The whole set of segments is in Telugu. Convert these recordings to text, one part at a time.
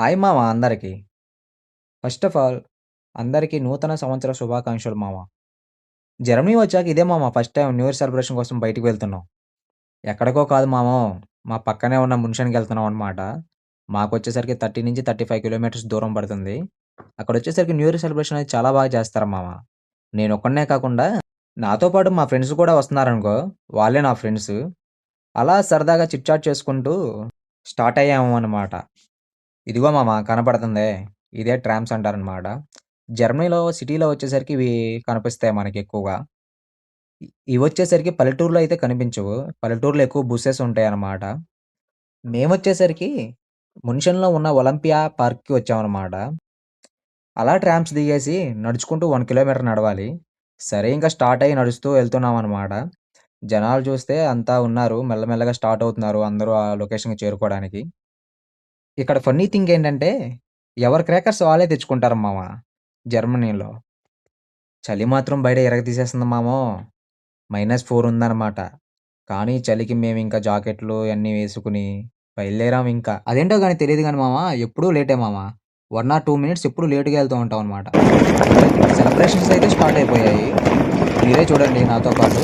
హాయ్ మామ అందరికి. ఫస్ట్ ఆఫ్ ఆల్ అందరికీ నూతన సంవత్సర శుభాకాంక్షలు మామ. జర్మనీ వచ్చాక ఇదే మామ first time new year celebration కోసం బయటికి వెళ్తున్నాం. ఎక్కడికో కాదు మామ, మా పక్కనే ఉన్న మున్షన్‌కెళ్తున్నాం అనమాట. మాకొచ్చేసరికి 30-35 కిలోమీటర్స్ దూరం పడుతుంది. అక్కడొచ్చేసరికి న్యూ ఇయర్ సెలబ్రేషన్ అనేది చాలా బాగా చేస్తారు మామ. నేనొక్కడినే కాకుండా నాతో పాటు మా ఫ్రెండ్స్ కూడా వస్తున్నారనుకో, వాళ్ళే నా ఫ్రెండ్స్. అలా సరదాగా చిట్ చాట్ చేసుకుంటూ స్టార్ట్ అయ్యాము అనమాట. ఇదిగో మామ కనపడుతుందే. ఇదే ట్రామ్స్ అంటారనమాట. జర్మనీలో సిటీలో వచ్చేసరికి ఇవి కనిపిస్తాయి మనకెక్కువగా. ఇవొచ్చేసరికి పల్లెటూరులో అయితే కనిపించవు. పల్లెటూరులో ఎక్కువ బుసెస్ ఉంటాయనమాట. మేమొచ్చేసరికి మున్షన్‌లో ఉన్న ఒలింపియా పార్క్‌కి వచ్చామనమాట. అలా ట్రామ్స్ దిగేసి నడుచుకుంటూ 1 కిలోమీటర్ నడవాలి. సరే ఇంక స్టార్ట్ అయ్యి నడుస్తూ వెళ్తున్నామనమాట. జనాలు చూస్తే అంతా ఉన్నారు. మెల్లమెల్లగా స్టార్ట్ అవుతున్నారు అందరూ ఆ లొకేషన్‌కి చేరుకోవడానికి. ఇక్కడ ఫన్నీ థింగ్ ఏంటంటే, ఎవరి క్రాకర్స్ వాళ్ళే తెచ్చుకుంటారు మామ జర్మనీలో. చలి మాత్రం బయట ఇరగదీసేస్తుంది మామో. -4 ఉందనమాట. కానీ చలికి మేమింకా జాకెట్లు ఇయన్నీ వేసుకొని బయలుదేరామింక. అదేంటో గాని తెలీదు గాని మామ ఎప్పుడూ లేటే మామ. 1 ఆర్ 2 మినిట్స్ ఎప్పుడు లేట్‌గా ఎళ్తూ ఉంటామనమాట. సెలబ్రేషన్స్ అయితే స్టార్ట్ అయిపోయాయి. మీరే చూడండి నాతో పాటు.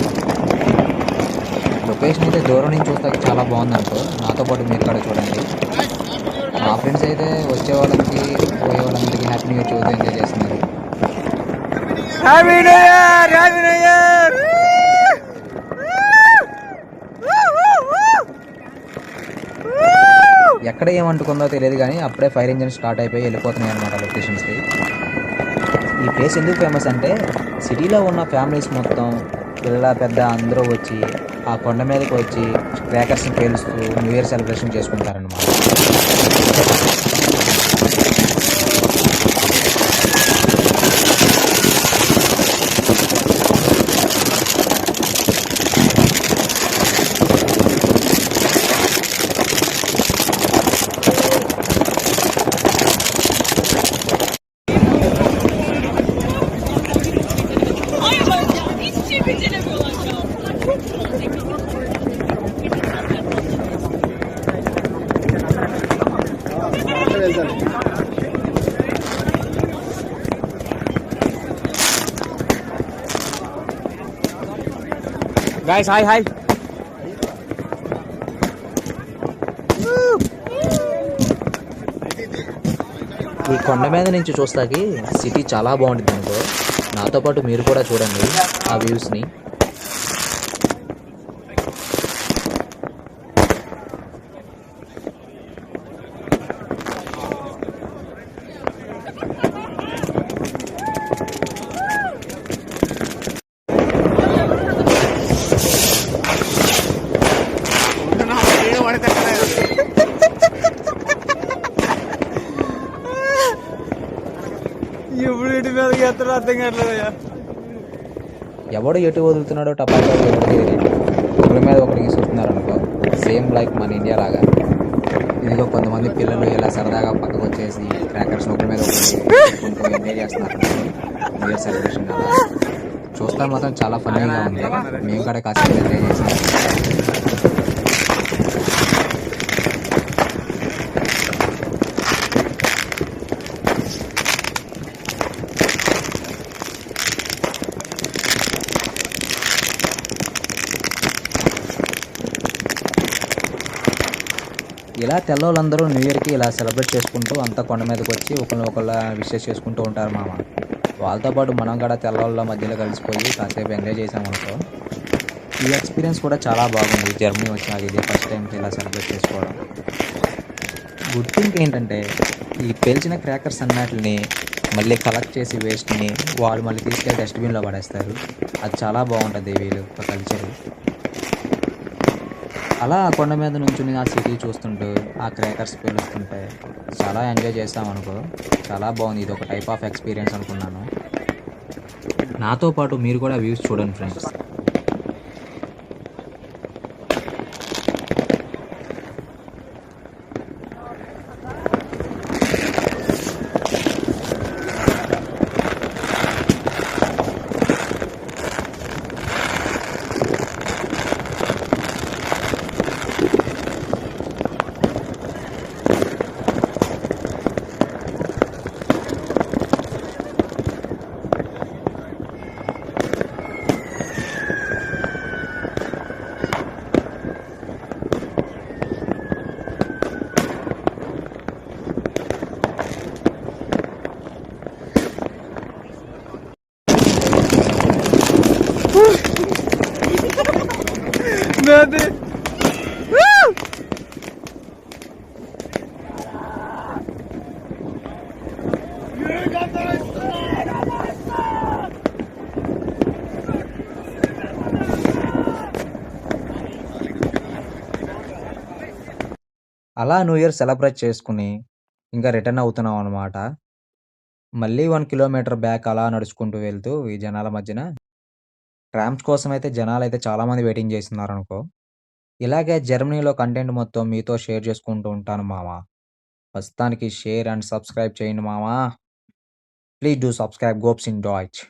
లొకేషన్ అయితే దూరం నుంచి చూస్తాకి చాలా బావుందనుకో. నాతో పాటు మీరు కూడా చూడండి. మా ఫ్రెండ్స్ అయితే వచ్చే వాళ్ళకి, పోయే వాళ్ళందరికీ హ్యాపీ న్యూ ఇయర్ చెబుతూ ఎంజాయ్ చేస్తున్నారు. Happy new year happy new year. ఎక్కడ ఏమంటుకుందో తెలియదు గానీ అప్పుడే ఫైర్ ఇంజిన్ స్టార్ట్ అయిపోయి వెళ్ళిపోతున్నాయన్నమాట లొకేషన్స్‌కి. ఈ ప్లేస్ ఎందుకు ఫేమస్ అంటే సిటీలో ఉన్న ఫ్యామిలీస్ మొత్తం పిల్ల, పెద్ద అందరూ వచ్చి ఆ కొండ మీదకి వచ్చి క్రాకర్స్‌ని పేలుస్తూ న్యూ ఇయర్ సెలబ్రేషన్ చేసుకుంటారన్నమాట. Guys hi hi. ఈ కొండ మీద నుంచి చూస్తాకి సిటీ చాలా బాగుంటుంది అనుకో. నాతో పాటు మీరు కూడా చూడండి ఆ వ్యూస్‌ని. ఎప్పుడు ఇటు మీద ఎత్తడం అర్థం కావట్లేదయ్యా. ఎవడు ఎటు వదులుతున్నాడో టపాకా ఎవరికి తెలియదు. ఒకరి మీద ఒకరికి చూస్తున్నారు అనుకో. సేమ్ లైక్ మన ఇండియా లాగా. ఇదిగో కొంతమంది పిల్లలు ఇలా సరదాగా పక్కకు వచ్చేసి క్రాకర్స్ ఒకరి మీద ఒకటి ఎంజాయ్ చేస్తున్నారు న్యూ ఇయర్ సెలబ్రేషన్ అలా. చూస్తా మాత్రం చాలా ఫన్నీగా ఉంది. మేము కూడా కాసేపు ఎంజాయ్ చేసాం. ఇలా తెల్లోళ్ళందరూ న్యూ ఇయర్‌కి ఇలా సెలబ్రేట్ చేసుకుంటూ అంతా కొండ మీదకొచ్చి ఒకళ్ళ విషెస్ చేసుకుంటూ ఉంటారు మామ. వాళ్ళతో పాటు మనం కూడా తెల్లోళ్ళ మధ్యలో కలిసిపోయి కాసేపు ఎంజాయ్ చేసామనుకో. ఈ ఎక్స్‌పీరియన్స్ కూడా చాలా బాగుంది. జర్మనీ వచ్చాక ఇదే ఫస్ట్ టైం ఇలా సెలబ్రేట్ చేసుకోవడం. గుడ్ థింగ్ ఏంటంటే ఈ పేల్చిన క్రాకర్స్ అన్నిటిని మళ్ళీ కలెక్ట్ చేసి వేస్ట్‌ని వాళ్ళు మళ్ళీ తీసుకెళ్ళి డస్ట్‌బిన్‌లో పడేస్తారు. అది చాలా బాగుంటది వీళ్ళ యొక్క కల్చరు. అలా ఆ కొండ మీద నుంచుని ఆ సిటీ చూస్తుంటూ ఆ క్రాకర్స్ పేలుస్తుంటే చాలా ఎంజాయ్ చేసామనుకో. చాలా బాగుంది. ఇది ఒక టైప్ ఆఫ్ ఎక్స్‌పీరియన్స్ అనుకున్నాను. నాతో పాటు మీరు కూడా వ్యూస్ చూడండి ఫ్రెండ్స్. అలా న్యూ ఇయర్ సెలబ్రేట్ చేసుకొని, ఇంకా రిటర్న్ అవుతున్నాం అనమాట. మళ్ళీ 1 కిలోమీటర్ బ్యాక్ అలా నడుచుకుంటూ వెళ్తూ ఈ జనాల మధ్యన ట్రామ్స్ కోసమైతే జనాలైతే చాలా మంది వెయిటింగ్ చేస్తున్నారనుకో. ఇలాగే జర్మనీలో కంటెంట్ మొత్తం మీతో షేర్ చేసుకుంటూ ఉంటాను మామ. ప్రస్తుతానికి షేర్ అండ్ సబ్స్క్రైబ్ చేయండి మామ. ప్లీజ్ డూ సబ్స్క్రైబ్ గోప్స్ ఇన్ డాయిచ్.